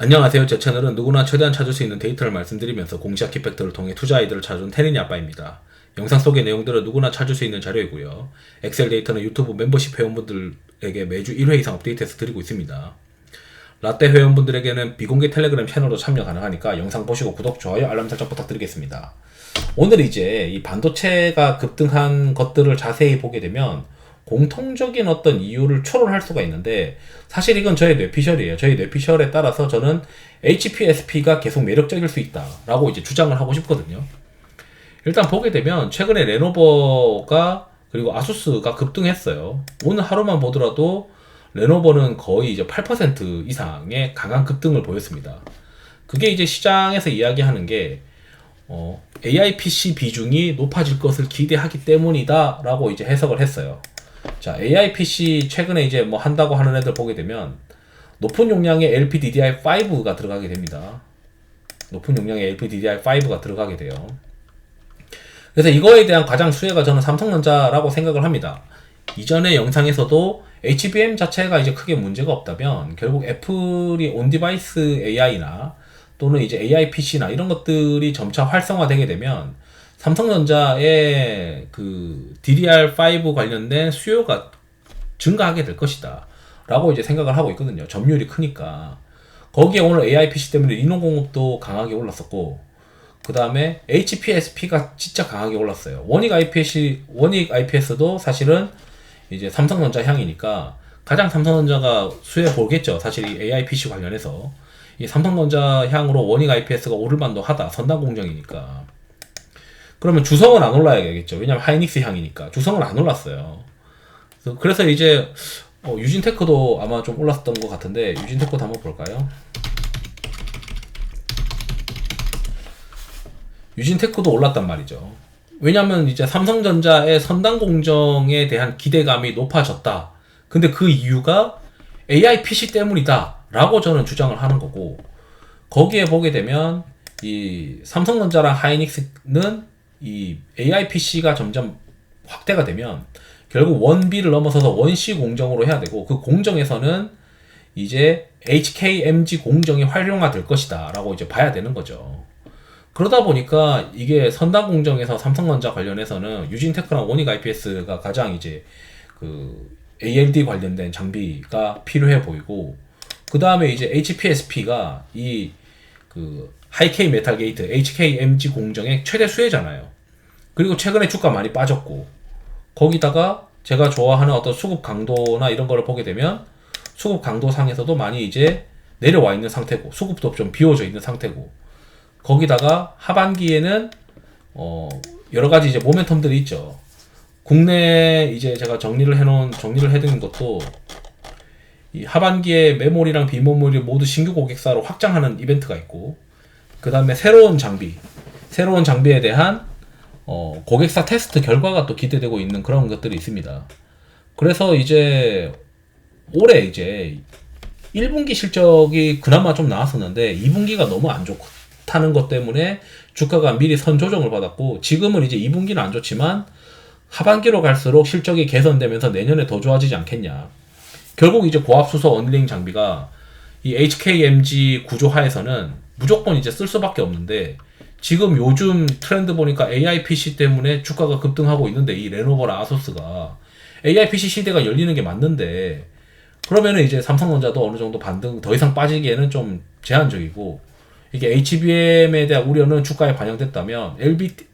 안녕하세요. 제 채널은 누구나 최대한 찾을 수 있는 데이터를 말씀드리면서 공시학 키팩터를 통해 투자 아이디어를 찾아준 테린이 아빠입니다. 영상 속의 내용들은 누구나 찾을 수 있는 자료이고요. 엑셀 데이터는 유튜브 멤버십 회원분들에게 매주 1회 이상 업데이트해서 드리고 있습니다. 라떼 회원분들에게는 비공개 텔레그램 채널도 참여 가능하니까 영상 보시고 구독, 좋아요, 알람 설정 부탁드리겠습니다. 오늘 이제 이 반도체가 급등한 것들을 자세히 보게 되면 공통적인 어떤 이유를 추론할 수가 있는데, 사실 이건 저의 뇌피셜이에요. 저의 뇌피셜에 따라서 저는 HPSP가 계속 매력적일 수 있다라고 이제 주장을 하고 싶거든요. 일단 보게 되면 최근에 레노버가 그리고 아수스가 급등했어요. 오늘 하루만 보더라도 레노버는 거의 이제 8% 이상의 강한 급등을 보였습니다. 그게 이제 시장에서 이야기하는 게 AI PC 비중이 높아질 것을 기대하기 때문이다 라고 이제 해석을 했어요. 자, AI PC 최근에 이제 뭐 한다고 하는 애들 보게 되면 높은 용량의 LPDDR5가 들어가게 됩니다. 높은 용량의 LPDDR5가 들어가게 돼요. 그래서 이거에 대한 가장 수혜가 저는 삼성전자라고 생각을 합니다. 이전의 영상에서도 HBM 자체가 이제 크게 문제가 없다면 결국 애플이 온디바이스 AI나 또는 이제 AI PC나 이런 것들이 점차 활성화되게 되면 삼성전자의 그 DDR5 관련된 수요가 증가하게 될 것이다 라고 이제 생각을 하고 있거든요. 점유율이 크니까. 거기에 오늘 AI PC 때문에 인노공업도 강하게 올랐었고, 그 다음에 HPSP가 진짜 강하게 올랐어요. 원익 IPS도 사실은 이제 삼성전자 향이니까 가장 삼성전자가 수혜 보겠죠. 사실 이 AI PC 관련해서 이 삼성전자 향으로 원익 IPS가 오를 만도 하다. 선단 공정이니까. 그러면 주성은 안 올라야겠죠. 왜냐면 하이닉스 향이니까. 주성은 안 올랐어요. 그래서 이제 유진테크도 아마 좀 올랐던 것 같은데, 유진테크도 한번 볼까요? 유진테크도 올랐단 말이죠. 왜냐면 이제 삼성전자의 선단 공정에 대한 기대감이 높아졌다. 근데 그 이유가 AI PC 때문이다 라고 저는 주장을 하는 거고, 거기에 보게 되면 이 삼성전자랑 하이닉스는 이 AI PC가 점점 확대가 되면 결국 원B를 넘어서서 원C 공정으로 해야 되고, 그 공정에서는 이제 HKMG 공정이 활용화될 것이다 라고 이제 봐야 되는 거죠. 그러다 보니까 이게 선단 공정에서 삼성전자 관련해서는 유진테크랑 원익 IPS가 가장 이제 그 ALD 관련된 장비가 필요해 보이고, 그 다음에 이제 HPSP가 이 그 하이K 메탈 게이트 HKMG 공정의 최대 수혜잖아요. 그리고 최근에 주가 많이 빠졌고, 거기다가 제가 좋아하는 어떤 수급 강도나 이런 거를 보게 되면 수급 강도 상에서도 많이 이제 내려와 있는 상태고, 수급도 좀 비워져 있는 상태고, 거기다가 하반기에는 여러 가지 이제 모멘텀들이 있죠. 국내 이제 제가 정리를 해둔 것도 이 하반기에 메모리랑 비메모리 모두 신규 고객사로 확장하는 이벤트가 있고, 그 다음에 새로운 장비에 대한 고객사 테스트 결과가 또 기대되고 있는 그런 것들이 있습니다. 그래서 이제 올해 이제 1분기 실적이 그나마 좀 나왔었는데 2분기가 너무 안 좋다는 것 때문에 주가가 미리 선 조정을 받았고, 지금은 이제 2분기는 안 좋지만 하반기로 갈수록 실적이 개선되면서 내년에 더 좋아지지 않겠냐. 결국 이제 고압수소 언링 장비가 이 HKMG 구조 하에서는 무조건 이제 쓸 수밖에 없는데, 지금 요즘 트렌드 보니까 AI PC 때문에 주가가 급등하고 있는데, 이 레노버랑 아소스가 AI PC 시대가 열리는 게 맞는데, 그러면은 이제 삼성전자도 어느 정도 반등 더 이상 빠지기에는 좀 제한적이고, 이게 HBM에 대한 우려는 주가에 반영됐다면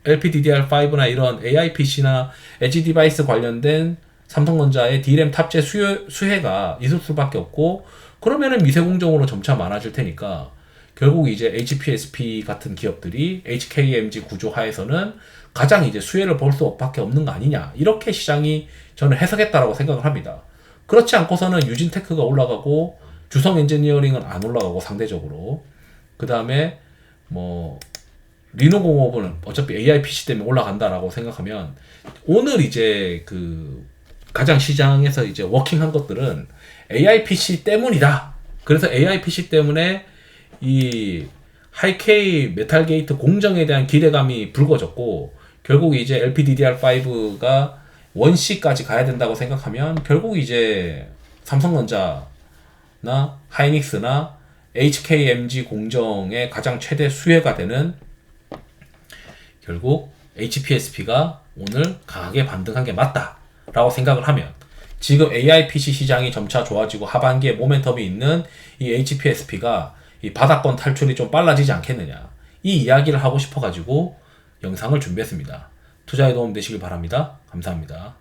LPDDR5나 이런 AI PC나 엣지 디바이스 관련된 삼성전자의 D램 탑재 수혜가 있을 수밖에 없고, 그러면은 미세 공정으로 점차 많아질 테니까 결국 이제 HPSP 같은 기업들이 HKMG 구조 하에서는 가장 이제 수혜를 볼 수밖에 없는 거 아니냐, 이렇게 시장이 저는 해석했다라고 생각을 합니다. 그렇지 않고서는 유진테크가 올라가고 주성 엔지니어링은 안 올라가고 상대적으로, 그 다음에 뭐 리노공업은 어차피 AI PC 때문에 올라간다라고 생각하면, 오늘 이제 그 가장 시장에서 이제 워킹한 것들은 AI PC 때문이다. 그래서 AI PC 때문에 이 하이K 메탈 게이트 공정에 대한 기대감이 불거졌고, 결국 이제 LPDDR5가 원C까지 가야 된다고 생각하면 결국 이제 삼성전자나 하이닉스나 HKMG 공정의 가장 최대 수혜가 되는 결국 HPSP가 오늘 강하게 반등한 게 맞다라고 생각을 하면 지금 AI PC 시장이 점차 좋아지고 하반기에 모멘텀이 있는 이 HPSP가 이 바닥권 탈출이 좀 빨라지지 않겠느냐, 이 이야기를 하고 싶어가지고 영상을 준비했습니다. 투자에 도움 되시길 바랍니다. 감사합니다.